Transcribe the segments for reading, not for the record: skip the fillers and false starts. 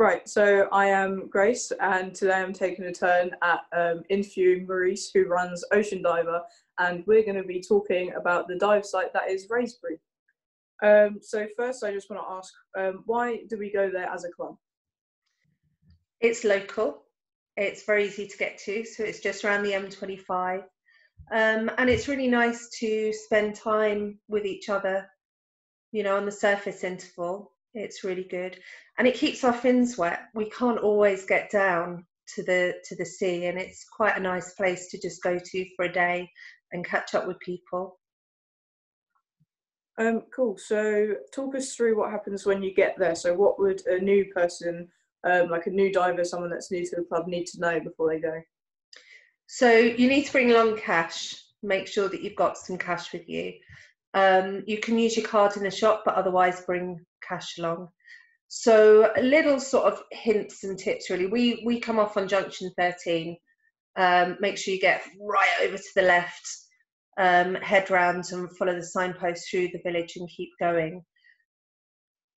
Right, so I am Grace, and today I'm taking a turn at interviewing Maurice, who runs Ocean Diver, and we're going to be talking about the dive site that is Wraysbury. So first, I just want to ask, why do we go there as a club? It's local. It's very easy to get to, so it's just around the M25. And it's really nice to spend time with each other, you know, on the surface interval. It's really good. And it keeps our fins wet. We can't always get down to the sea, and it's quite a nice place to just go to for a day and catch up with people. Cool. So talk us through what happens when you get there. So what would a new person, like a new diver, someone that's new to the club, need to know before they go? So you need to bring along cash. Make sure that you've got some cash with you. You can use your card in the shop, but otherwise bring cash along. So little sort of hints and tips, really. We come off on junction 13. Make sure you get right over to the left, head round and follow the signpost through the village and keep going.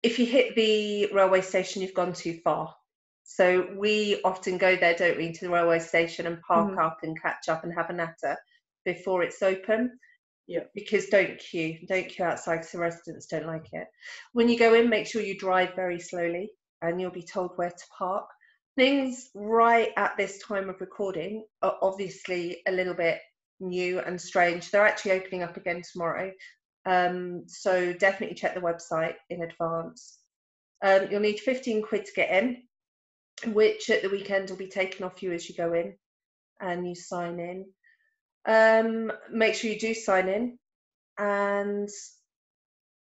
If you hit the railway station, you've gone too far. So we often go there, don't we, to the railway station and park up and catch up and have a natter before it's open. Yeah. Because don't queue outside because the residents don't like it. When you go in, make sure you drive very slowly and you'll be told where to park. Things right at this time of recording are obviously a little bit new and strange. They're actually opening up again tomorrow. So definitely check the website in advance. You'll need 15 quid to get in, which at the weekend will be taken off you as you go in and you sign in. Make sure you do sign in, and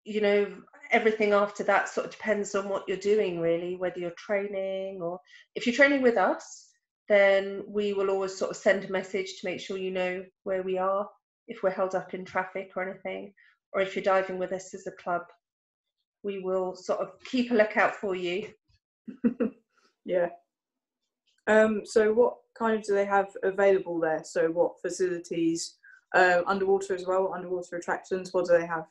you know, everything after that sort of depends on what you're doing, really, whether you're training, or if you're training with us, then we will always sort of send a message to make sure you know where we are if we're held up in traffic or anything, or if you're diving with us as a club, we will sort of keep a lookout for you. Yeah. So what kind do they have available there? So what facilities? Underwater as well, underwater attractions, what do they have?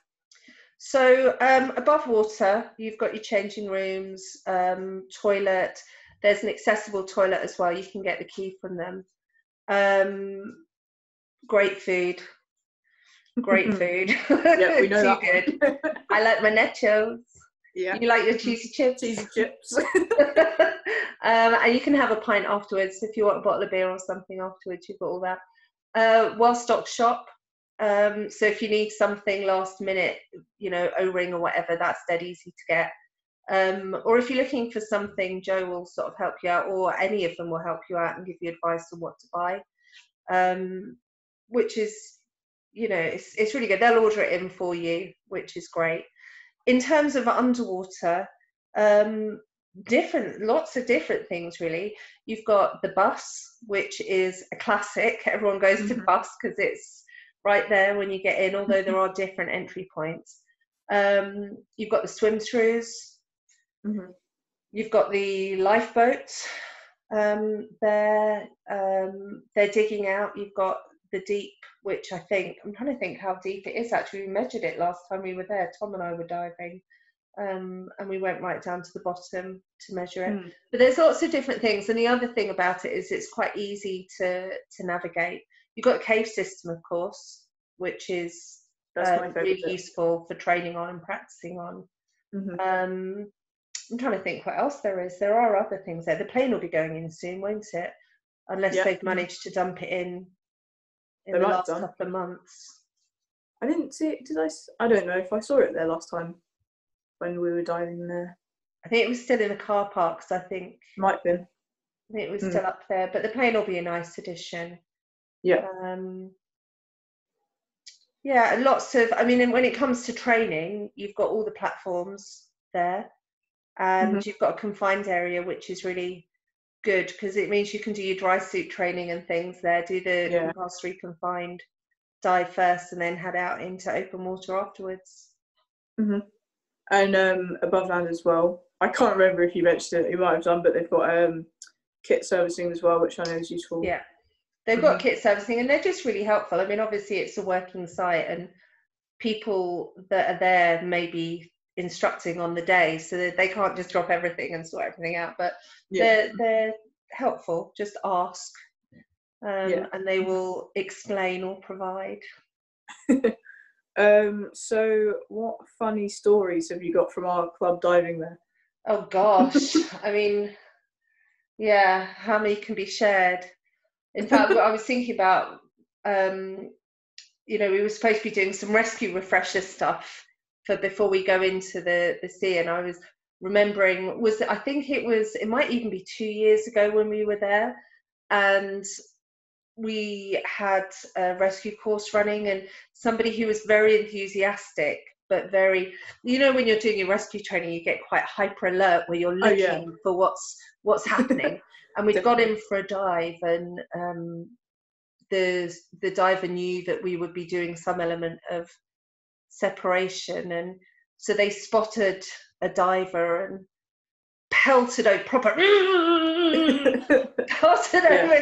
So above water, you've got your changing rooms, toilet. There's an accessible toilet as well. You can get the key from them. Great food. Great food. Yeah, we know that good. I like my nachos. Yeah. You like your cheesy chips? Cheesy chips. And you can have a pint afterwards if you want a bottle of beer or something afterwards. You've got all that. Well-stocked shop. So if you need something last minute, you know, O-ring or whatever, that's dead easy to get. Or if you're looking for something, Joe will sort of help you out, or any of them will help you out and give you advice on what to buy, which is, you know, it's really good. They'll order it in for you, which is great. In terms of underwater, lots of different things, really. You've got the bus, which is a classic. Everyone goes to the bus because it's right there when you get in, although there are different entry points. You've got the swim throughs. You've got the lifeboats. They're digging out. You've got the deep, which I'm trying to think how deep it is actually. We measured it last time we were there. Tom and I were diving, and we went right down to the bottom to measure it. But there's lots of different things, and the other thing about it is it's quite easy to navigate. You've got a cave system, of course, which is really useful for training on and practicing on. I'm trying to think what else there is. There are other things there. The plane will be going in soon, won't it? Unless they've managed to dump it in the last couple of months. I didn't see it. Did I? I don't know if I saw it there last time when we were diving there. I think it was still in the car parks, I think. Might have been. I think it was still up there, but the plane will be a nice addition. Yeah. Yeah, lots of, I mean, when it comes to training, you've got all the platforms there, and you've got a confined area, which is really good because it means you can do your dry suit training and things there, do the compulsory confined dive first and then head out into open water afterwards. And above land as well. I can't remember if you mentioned it, you might have done, but they've got kit servicing as well, which I know is useful. Yeah, they've got kit servicing and they're just really helpful. I mean, obviously it's a working site and people that are there maybe instructing on the day, so that they can't just drop everything and sort everything out. But Yeah. they're helpful. Just ask, Yeah. and they will explain or provide. So what funny stories have you got from our club diving there? Oh gosh, I mean, yeah, how many can be shared? In fact, what I was thinking about, we were supposed to be doing some rescue refresher stuff for before we go into the sea, and I was remembering, it might even be 2 years ago when we were there, and we had a rescue course running, and somebody who was very enthusiastic, but very, when you're doing your rescue training, you get quite hyper alert where you're looking for what's happening. And we'd got in for a dive, and the diver knew that we would be doing some element of separation, and so they spotted a diver and pelted over over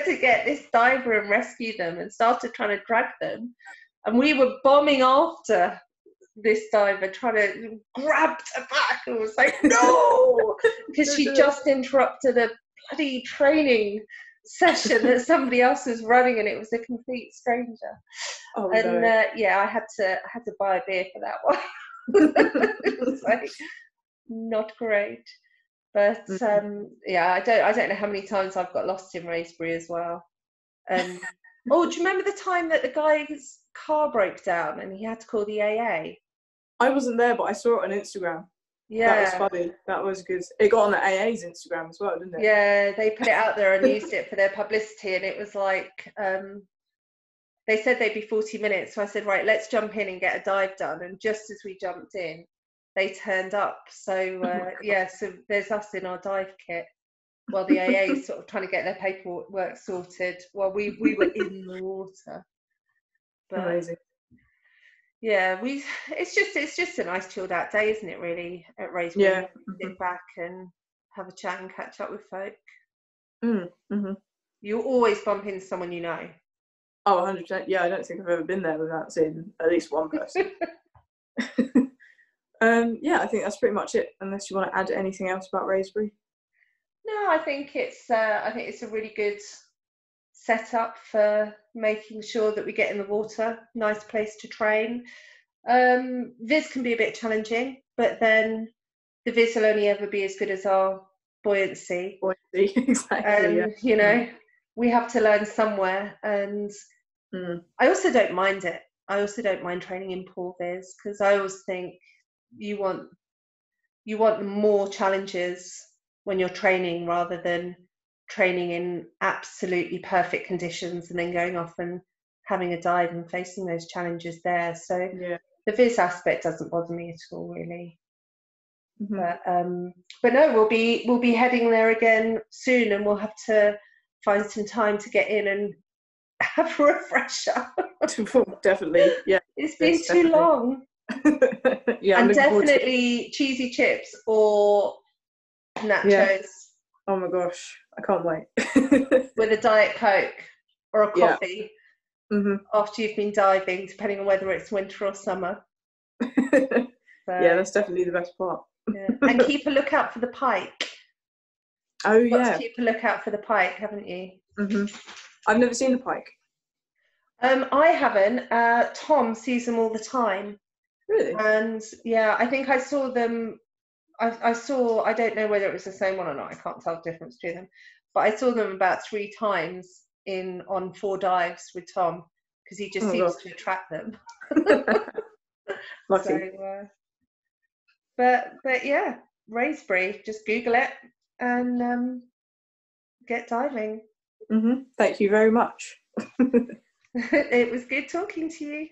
to get this diver and rescue them, and started trying to drag them, and we were bombing after this diver, trying to grab her back, and was like, no, because she just interrupted a bloody training session that somebody else was running, and it was a complete stranger. I had to buy a beer for that one. It was like not great. But I don't know how many times I've got lost in Wraysbury as well. And do you remember the time that the guy's car broke down and he had to call the AA? I wasn't there, but I saw it on Instagram. Yeah, that was funny. That was good. It got on the AA's Instagram as well, didn't it? Yeah, they put it out there and used it for their publicity, and it was like, they said they'd be 40 minutes, so I said, right, let's jump in and get a dive done. And just as we jumped in, they turned up. So so there's us in our dive kit while the AA is sort of trying to get their paperwork sorted while we were in the water. But amazing. Yeah, it's just a nice chilled out day, isn't it, really, at Wraysbury? Yeah. Sit back and have a chat and catch up with folk. Mm-hmm. You always bump into someone you know. Oh, 100%. Yeah, I don't think I've ever been there without seeing at least one person. I think that's pretty much it, unless you want to add anything else about Wraysbury. No, I think it's a really good setup for making sure that we get in the water. Nice place to train. Viz can be a bit challenging, but then the viz will only ever be as good as our buoyancy. Exactly. And we have to learn somewhere, and I also don't mind it. I also don't mind training in pool viz, because I always think you want more challenges when you're training, rather than training in absolutely perfect conditions and then going off and having a dive and facing those challenges there. So the viz aspect doesn't bother me at all, really. But no, we'll be heading there again soon, and we'll have to find some time to get in and have a refresher. Definitely, yeah. It's been too long. And definitely cheesy chips or nachos. Yeah. Oh my gosh, I can't wait. With a Diet Coke or a coffee after you've been diving, depending on whether it's winter or summer. Yeah, that's definitely the best part. Yeah. And keep a lookout for the pike. Oh, You've got to keep a lookout for the pike, haven't you? I've never seen the pike. I haven't. Tom sees them all the time. Really? And yeah, I think I saw them. I don't know whether it was the same one or not. I can't tell the difference between them. But I saw them about 3 times on 4 dives with Tom, because he just seems to attract them. Lucky. So, but yeah, Wraysbury. Just Google it and get diving. Thank you very much. It was good talking to you.